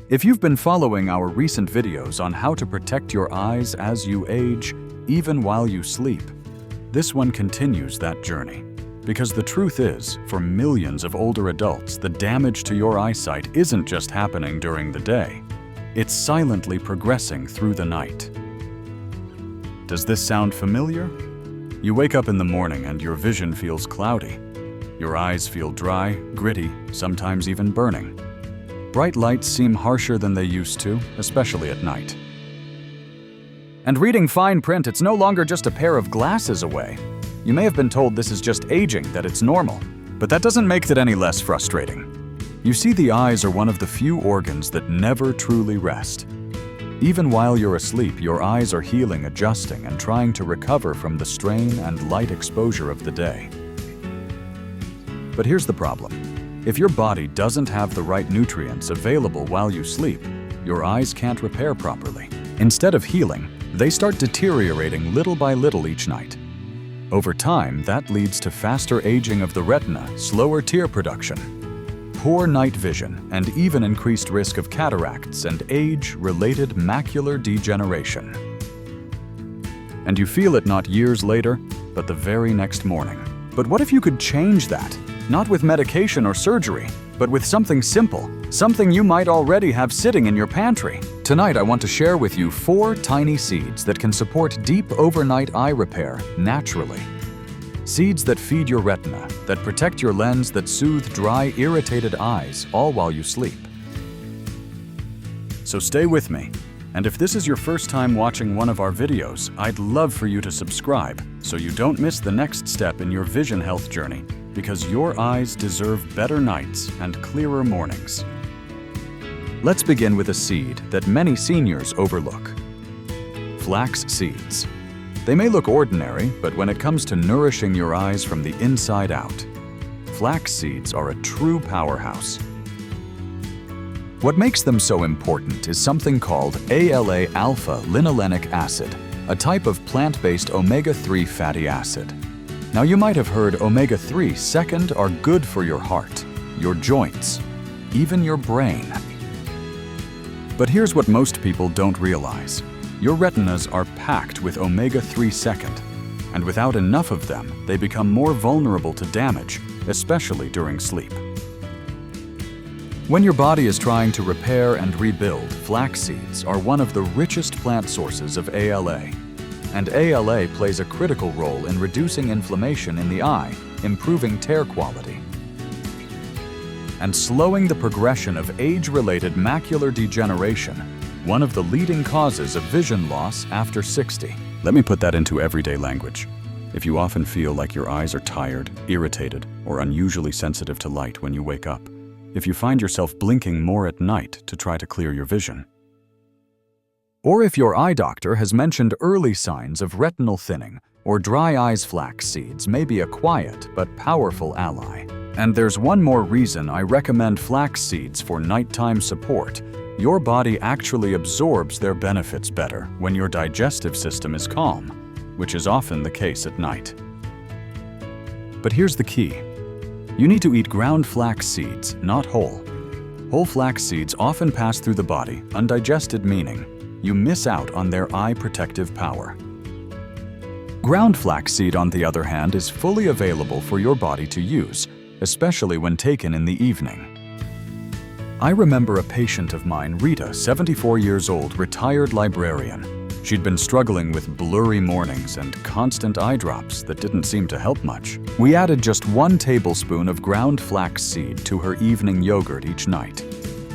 If you've been following our recent videos on how to protect your eyes as you age, even while you sleep, this one continues that journey. Because the truth is, for millions of older adults, the damage to your eyesight isn't just happening during the day. It's silently progressing through the night. Does this sound familiar? You wake up in the morning and your vision feels cloudy. Your eyes feel dry, gritty, sometimes even burning. Bright lights seem harsher than they used to, especially at night. And reading fine print, it's no longer just a pair of glasses away. You may have been told this is just aging, that it's normal, but that doesn't make it any less frustrating. You see, the eyes are one of the few organs that never truly rest. Even while you're asleep, your eyes are healing, adjusting, and trying to recover from the strain and light exposure of the day. But here's the problem. If your body doesn't have the right nutrients available while you sleep, your eyes can't repair properly. Instead of healing, they start deteriorating little by little each night. Over time, that leads to faster aging of the retina, slower tear production, poor night vision, and even increased risk of cataracts and age-related macular degeneration. And you feel it not years later, but the very next morning. But what if you could change that? Not with medication or surgery, but with something simple, something you might already have sitting in your pantry. Tonight, I want to share with you 4 tiny seeds that can support deep overnight eye repair naturally. Seeds that feed your retina, that protect your lens, that soothe dry, irritated eyes, all while you sleep. So stay with me. And if this is your first time watching one of our videos, I'd love for you to subscribe so you don't miss the next step in your vision health journey, because your eyes deserve better nights and clearer mornings. Let's begin with a seed that many seniors overlook. Flax seeds. They may look ordinary, but when it comes to nourishing your eyes from the inside out, flax seeds are a true powerhouse. What makes them so important is something called ALA alpha-linolenic acid, a type of plant-based omega-3 fatty acid. Now, you might have heard omega-3 second are good for your heart, your joints, even your brain. But here's what most people don't realize. Your retinas are packed with omega-3 second, and without enough of them, they become more vulnerable to damage, especially during sleep. When your body is trying to repair and rebuild, flax seeds are one of the richest plant sources of ALA. And ALA plays a critical role in reducing inflammation in the eye, improving tear quality, and slowing the progression of age-related macular degeneration, one of the leading causes of vision loss after 60. Let me put that into everyday language. If you often feel like your eyes are tired, irritated, or unusually sensitive to light when you wake up, if you find yourself blinking more at night to try to clear your vision, or if your eye doctor has mentioned early signs of retinal thinning or dry eyes, flax seeds may be a quiet but powerful ally. And there's one more reason I recommend flax seeds for nighttime support. Your body actually absorbs their benefits better when your digestive system is calm, which is often the case at night. But here's the key. You need to eat ground flax seeds, not whole. Whole flax seeds often pass through the body, undigested, meaning you miss out on their eye protective power. Ground flaxseed, on the other hand, is fully available for your body to use, especially when taken in the evening. I remember a patient of mine, Rita, 74 years old, retired librarian. She'd been struggling with blurry mornings and constant eye drops that didn't seem to help much. We added just 1 tablespoon of ground flaxseed to her evening yogurt each night.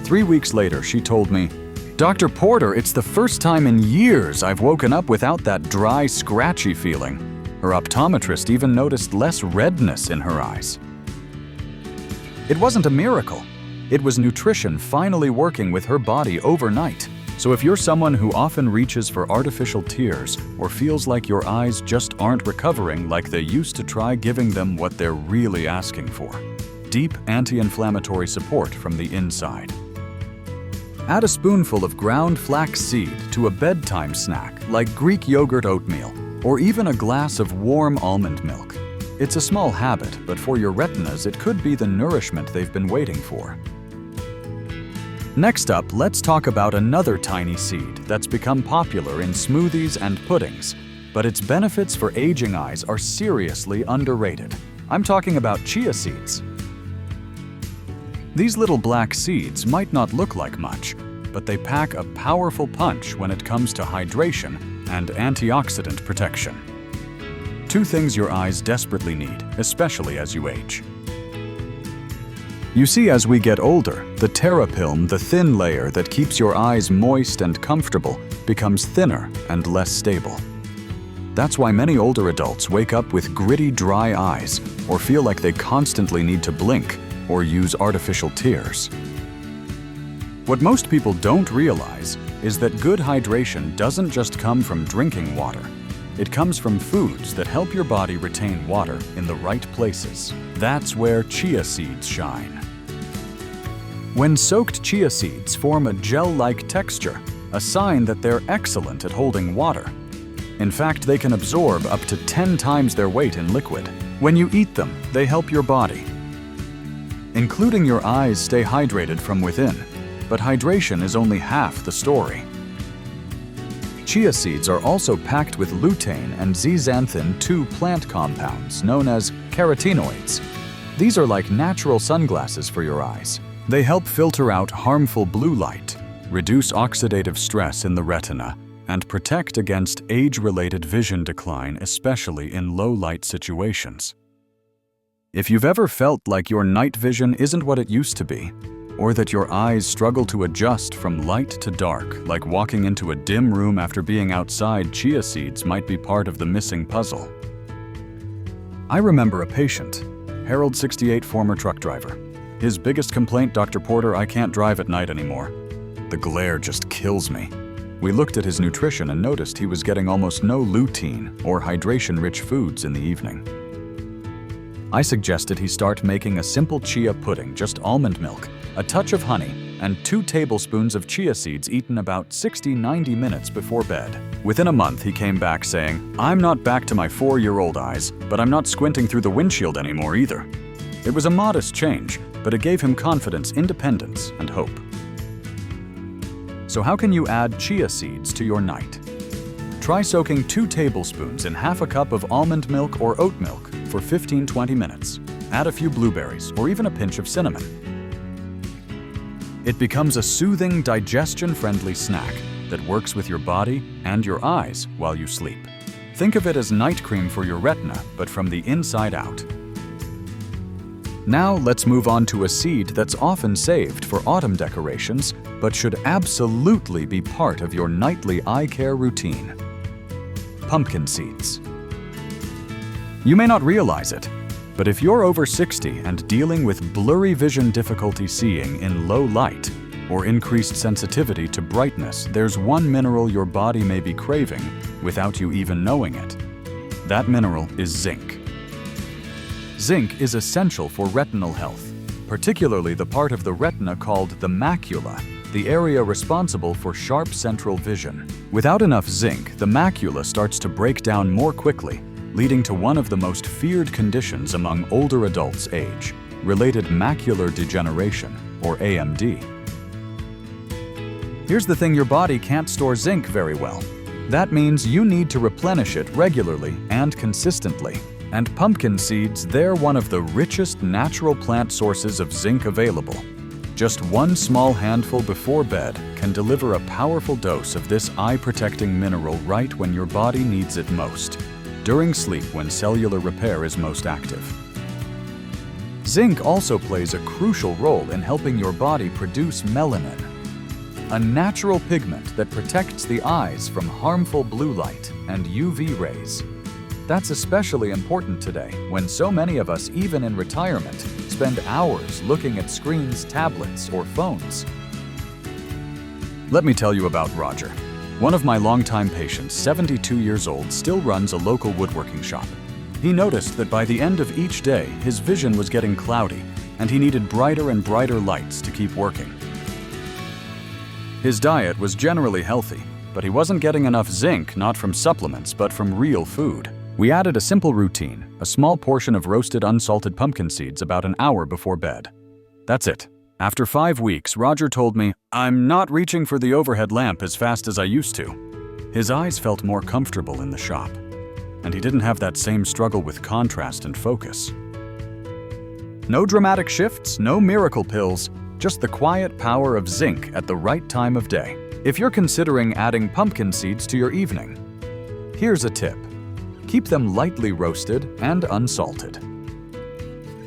3 weeks later, she told me, "Dr. Porter, it's the first time in years I've woken up without that dry, scratchy feeling." Her optometrist even noticed less redness in her eyes. It wasn't a miracle. It was nutrition finally working with her body overnight. So if you're someone who often reaches for artificial tears or feels like your eyes just aren't recovering like they used to, try giving them what they're really asking for: deep anti-inflammatory support from the inside. Add a spoonful of ground flax seed to a bedtime snack like Greek yogurt, oatmeal, or even a glass of warm almond milk. It's a small habit, but for your retinas, it could be the nourishment they've been waiting for. Next up, let's talk about another tiny seed that's become popular in smoothies and puddings, but its benefits for aging eyes are seriously underrated. I'm talking about chia seeds. These little black seeds might not look like much, but they pack a powerful punch when it comes to hydration and antioxidant protection. Two things your eyes desperately need, especially as you age. You see, as we get older, the terapilm, the thin layer that keeps your eyes moist and comfortable, becomes thinner and less stable. That's why many older adults wake up with gritty, dry eyes or feel like they constantly need to blink or use artificial tears. What most people don't realize is that good hydration doesn't just come from drinking water. It comes from foods that help your body retain water in the right places. That's where chia seeds shine. When soaked chia seeds form a gel-like texture, a sign that they're excellent at holding water. In fact, they can absorb up to 10 times their weight in liquid. When you eat them, they help your body. Including your eyes stay hydrated from within, but hydration is only half the story. Chia seeds are also packed with lutein and zeaxanthin, two plant compounds known as carotenoids. These are like natural sunglasses for your eyes. They help filter out harmful blue light, reduce oxidative stress in the retina, and protect against age-related vision decline, especially in low-light situations. If you've ever felt like your night vision isn't what it used to be, or that your eyes struggle to adjust from light to dark, like walking into a dim room after being outside, chia seeds might be part of the missing puzzle. I remember a patient, Harold, 68, former truck driver. His biggest complaint, "Dr. Porter, I can't drive at night anymore. The glare just kills me." We looked at his nutrition and noticed he was getting almost no lutein or hydration-rich foods in the evening. I suggested he start making a simple chia pudding, just almond milk, a touch of honey, and 2 tablespoons of chia seeds eaten about 60-90 minutes before bed. Within a month, he came back saying, "I'm not back to my 4-year-old eyes, but I'm not squinting through the windshield anymore either." It was a modest change, but it gave him confidence, independence, and hope. So how can you add chia seeds to your night? Try soaking 2 tablespoons in half a cup of almond milk or oat milk for 15-20 minutes. Add a few blueberries or even a pinch of cinnamon. It becomes a soothing, digestion-friendly snack that works with your body and your eyes while you sleep. Think of it as night cream for your retina, but from the inside out. Now let's move on to a seed that's often saved for autumn decorations, but should absolutely be part of your nightly eye care routine. Pumpkin seeds. You may not realize it, but if you're over 60 and dealing with blurry vision difficulty seeing in low light or increased sensitivity to brightness, there's one mineral your body may be craving without you even knowing it. That mineral is zinc. Zinc is essential for retinal health, particularly the part of the retina called the macula, the area responsible for sharp central vision. Without enough zinc, the macula starts to break down more quickly, leading to one of the most feared conditions among older adults' age, related macular degeneration, or AMD. Here's the thing: your body can't store zinc very well. That means you need to replenish it regularly and consistently. And pumpkin seeds, they're one of the richest natural plant sources of zinc available. Just 1 small handful before bed can deliver a powerful dose of this eye-protecting mineral right when your body needs it most, during sleep when cellular repair is most active. Zinc also plays a crucial role in helping your body produce melanin, a natural pigment that protects the eyes from harmful blue light and UV rays. That's especially important today, when so many of us, even in retirement, spend hours looking at screens, tablets, or phones. Let me tell you about Roger. One of my longtime patients, 72 years old, still runs a local woodworking shop. He noticed that by the end of each day, his vision was getting cloudy, and he needed brighter and brighter lights to keep working. His diet was generally healthy, but he wasn't getting enough zinc, not from supplements, but from real food. We added a simple routine, a small portion of roasted unsalted pumpkin seeds about an hour before bed. That's it. After 5 weeks, Roger told me, "I'm not reaching for the overhead lamp as fast as I used to." His eyes felt more comfortable in the shop, and he didn't have that same struggle with contrast and focus. No dramatic shifts, no miracle pills, just the quiet power of zinc at the right time of day. If you're considering adding pumpkin seeds to your evening, here's a tip. Keep them lightly roasted and unsalted.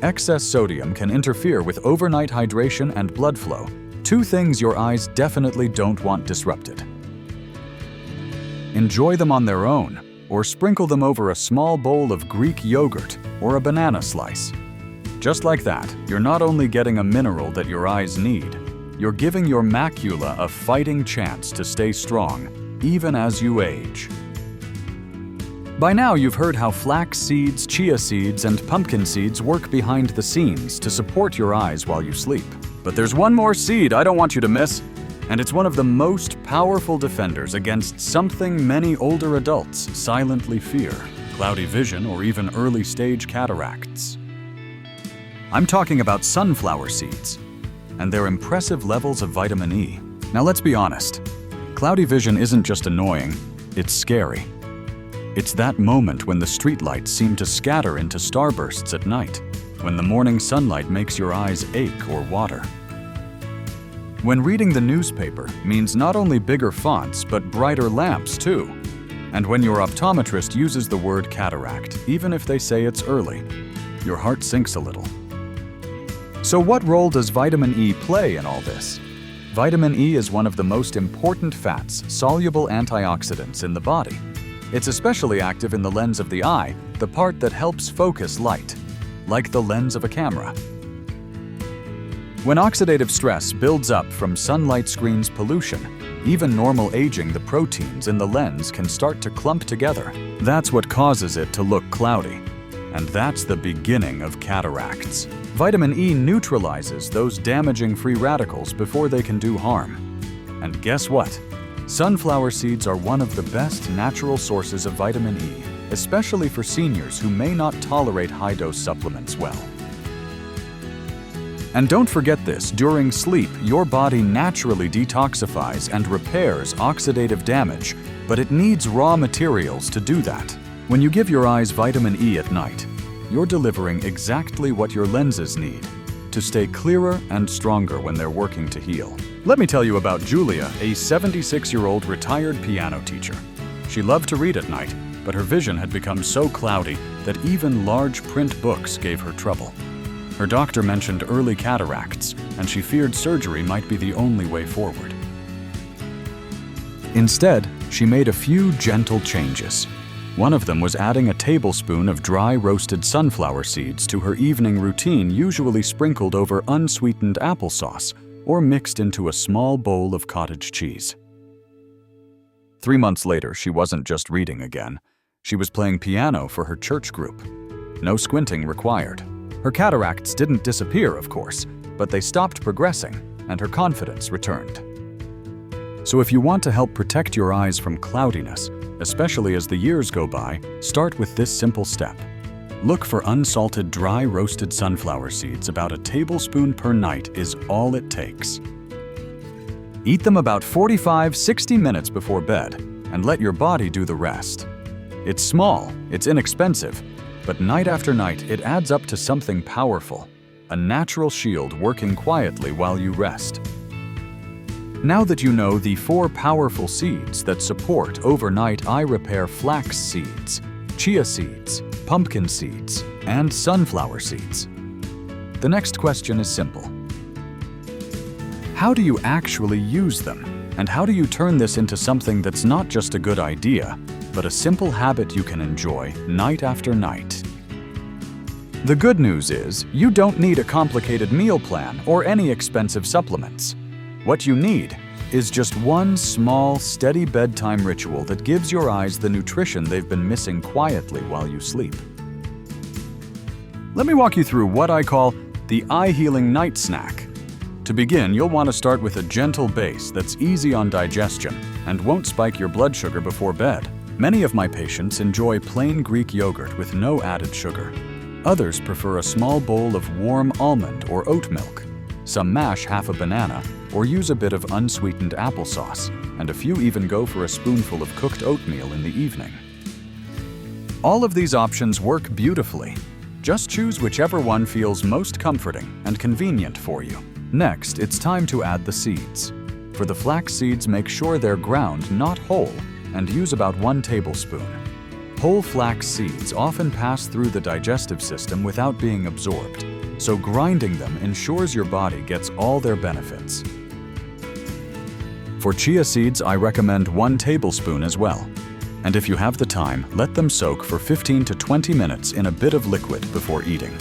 Excess sodium can interfere with overnight hydration and blood flow, two things your eyes definitely don't want disrupted. Enjoy them on their own, or sprinkle them over a small bowl of Greek yogurt or a banana slice. Just like that, you're not only getting a mineral that your eyes need, you're giving your macula a fighting chance to stay strong, even as you age. By now, you've heard how flax seeds, chia seeds, and pumpkin seeds work behind the scenes to support your eyes while you sleep. But there's one more seed I don't want you to miss, and it's one of the most powerful defenders against something many older adults silently fear: cloudy vision or even early-stage cataracts. I'm talking about sunflower seeds and their impressive levels of vitamin E. Now let's be honest, cloudy vision isn't just annoying, it's scary. It's that moment when the streetlights seem to scatter into starbursts at night, when the morning sunlight makes your eyes ache or water. When reading the newspaper means not only bigger fonts, but brighter lamps too. And when your optometrist uses the word cataract, even if they say it's early, your heart sinks a little. So what role does vitamin E play in all this? Vitamin E is one of the most important fats, soluble antioxidants in the body. It's especially active in the lens of the eye, the part that helps focus light, like the lens of a camera. When oxidative stress builds up from sunlight screens pollution, even normal aging, the proteins in the lens can start to clump together. That's what causes it to look cloudy. And that's the beginning of cataracts. Vitamin E neutralizes those damaging free radicals before they can do harm. And guess what? Sunflower seeds are one of the best natural sources of vitamin E, especially for seniors who may not tolerate high-dose supplements well. And don't forget this, during sleep, your body naturally detoxifies and repairs oxidative damage, but it needs raw materials to do that. When you give your eyes vitamin E at night, you're delivering exactly what your lenses need to stay clearer and stronger when they're working to heal. Let me tell you about Julia, a 76-year-old retired piano teacher. She loved to read at night, but her vision had become so cloudy that even large print books gave her trouble. Her doctor mentioned early cataracts, and she feared surgery might be the only way forward. Instead, she made a few gentle changes. One of them was adding a tablespoon of dry roasted sunflower seeds to her evening routine, usually sprinkled over unsweetened applesauce or mixed into a small bowl of cottage cheese. 3 months later, she wasn't just reading again. She was playing piano for her church group. No squinting required. Her cataracts didn't disappear, of course, but they stopped progressing, and her confidence returned. So if you want to help protect your eyes from cloudiness, especially as the years go by, start with this simple step. Look for unsalted dry roasted sunflower seeds. About a tablespoon per night is all it takes. Eat them about 45-60 minutes before bed, and let your body do the rest. It's small, it's inexpensive, but night after night it adds up to something powerful, a natural shield working quietly while you rest. Now that you know the 4 powerful seeds that support overnight eye repair: flax seeds, chia seeds, pumpkin seeds, and sunflower seeds, the next question is simple. How do you actually use them? And how do you turn this into something that's not just a good idea, but a simple habit you can enjoy night after night? The good news is, you don't need a complicated meal plan or any expensive supplements. What you need is just one small, steady bedtime ritual that gives your eyes the nutrition they've been missing quietly while you sleep. Let me walk you through what I call the eye-healing night snack. To begin, you'll want to start with a gentle base that's easy on digestion and won't spike your blood sugar before bed. Many of my patients enjoy plain Greek yogurt with no added sugar. Others prefer a small bowl of warm almond or oat milk. Some mash half a banana or use a bit of unsweetened applesauce, and a few even go for a spoonful of cooked oatmeal in the evening. All of these options work beautifully. Just choose whichever one feels most comforting and convenient for you. Next, it's time to add the seeds. For the flax seeds, make sure they're ground, not whole, and use about 1 tablespoon. Whole flax seeds often pass through the digestive system without being absorbed, so grinding them ensures your body gets all their benefits. For chia seeds, I recommend 1 tablespoon as well. And if you have the time, let them soak for 15 to 20 minutes in a bit of liquid before eating.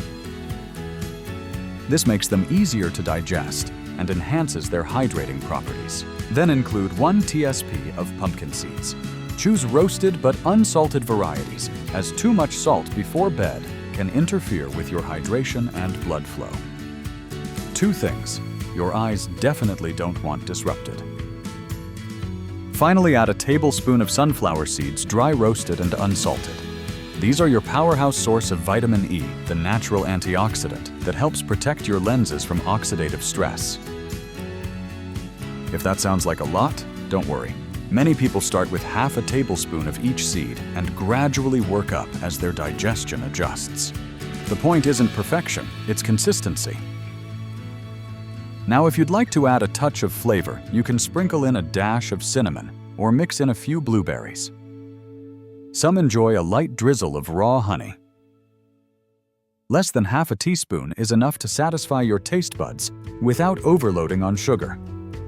This makes them easier to digest and enhances their hydrating properties. Then include 1 Tbsp of pumpkin seeds. Choose roasted but unsalted varieties, as too much salt before bed can interfere with your hydration and blood flow. 2 things your eyes definitely don't want disrupted. Finally, add a tablespoon of sunflower seeds, dry roasted and unsalted. These are your powerhouse source of vitamin E, the natural antioxidant that helps protect your lenses from oxidative stress. If that sounds like a lot, don't worry. Many people start with half a tablespoon of each seed and gradually work up as their digestion adjusts. The point isn't perfection, it's consistency. Now, if you'd like to add a touch of flavor, you can sprinkle in a dash of cinnamon or mix in a few blueberries. Some enjoy a light drizzle of raw honey. Less than half a teaspoon is enough to satisfy your taste buds without overloading on sugar.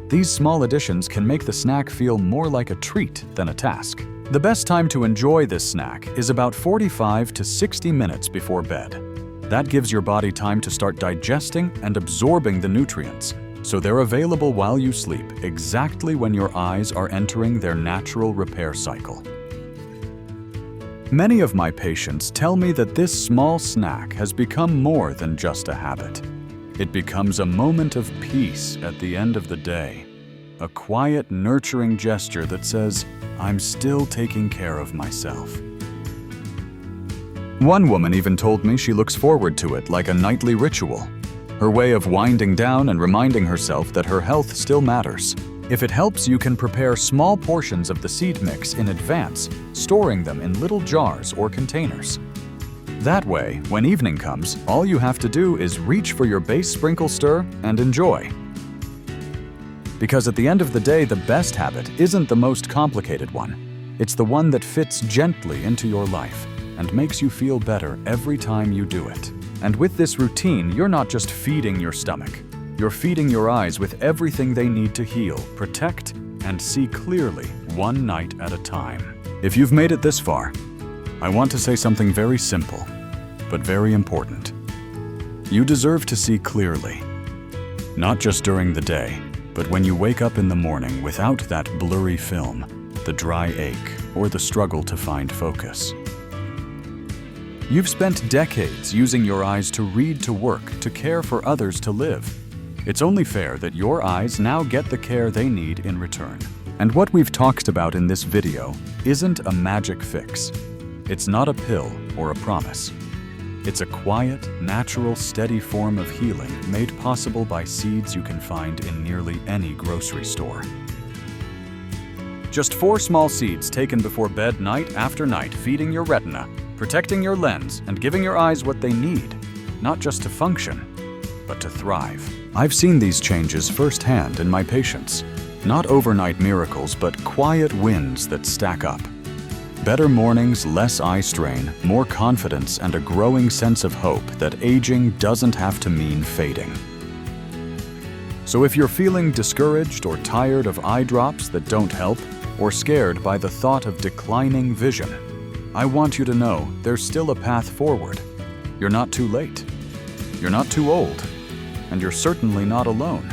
These small additions can make the snack feel more like a treat than a task. The best time to enjoy this snack is about 45 to 60 minutes before bed. That gives your body time to start digesting and absorbing the nutrients, so they're available while you sleep, exactly when your eyes are entering their natural repair cycle. Many of my patients tell me that this small snack has become more than just a habit. It becomes a moment of peace at the end of the day, a quiet, nurturing gesture that says, "I'm still taking care of myself." One woman even told me she looks forward to it like a nightly ritual, her way of winding down and reminding herself that her health still matters. If it helps, you can prepare small portions of the seed mix in advance, storing them in little jars or containers. That way, when evening comes, all you have to do is reach for your base sprinkle stir and enjoy. Because at the end of the day, the best habit isn't the most complicated one. It's the one that fits gently into your life and makes you feel better every time you do it. And with this routine, you're not just feeding your stomach. You're feeding your eyes with everything they need to heal, protect, and see clearly, one night at a time. If you've made it this far, I want to say something very simple, but very important. You deserve to see clearly. Not just during the day, but when you wake up in the morning without that blurry film, the dry ache, or the struggle to find focus. You've spent decades using your eyes to read, to work, to care for others, to live. It's only fair that your eyes now get the care they need in return. And what we've talked about in this video isn't a magic fix. It's not a pill or a promise. It's a quiet, natural, steady form of healing made possible by seeds you can find in nearly any grocery store. Just 4 small seeds taken before bed night after night, feeding your retina, protecting your lens, and giving your eyes what they need, not just to function, but to thrive. I've seen these changes firsthand in my patients. Not overnight miracles, but quiet wins that stack up. Better mornings, less eye strain, more confidence, and a growing sense of hope that aging doesn't have to mean fading. So if you're feeling discouraged or tired of eye drops that don't help, or scared by the thought of declining vision, I want you to know there's still a path forward. You're not too late. You're not too old. And you're certainly not alone.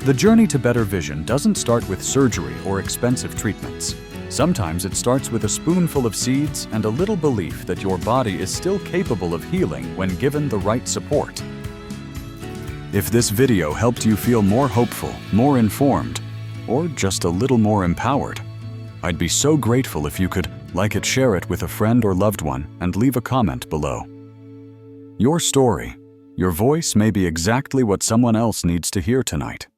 The journey to better vision doesn't start with surgery or expensive treatments. Sometimes it starts with a spoonful of seeds and a little belief that your body is still capable of healing when given the right support. If this video helped you feel more hopeful, more informed, or just a little more empowered, I'd be so grateful if you could like it, share it with a friend or loved one, and leave a comment below. Your story, Your voice may be exactly what someone else needs to hear tonight.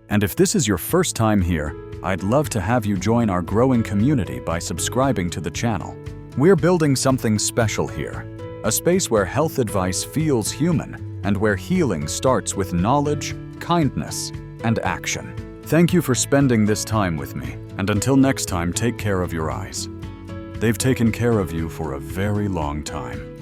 And if this is your first time here, I'd love to have you join our growing community by subscribing to the channel. We're building something special here, a space where health advice feels human and where healing starts with knowledge, kindness, and action. Thank you for spending this time with me, and until next time, take care of your eyes. They've taken care of you for a very long time.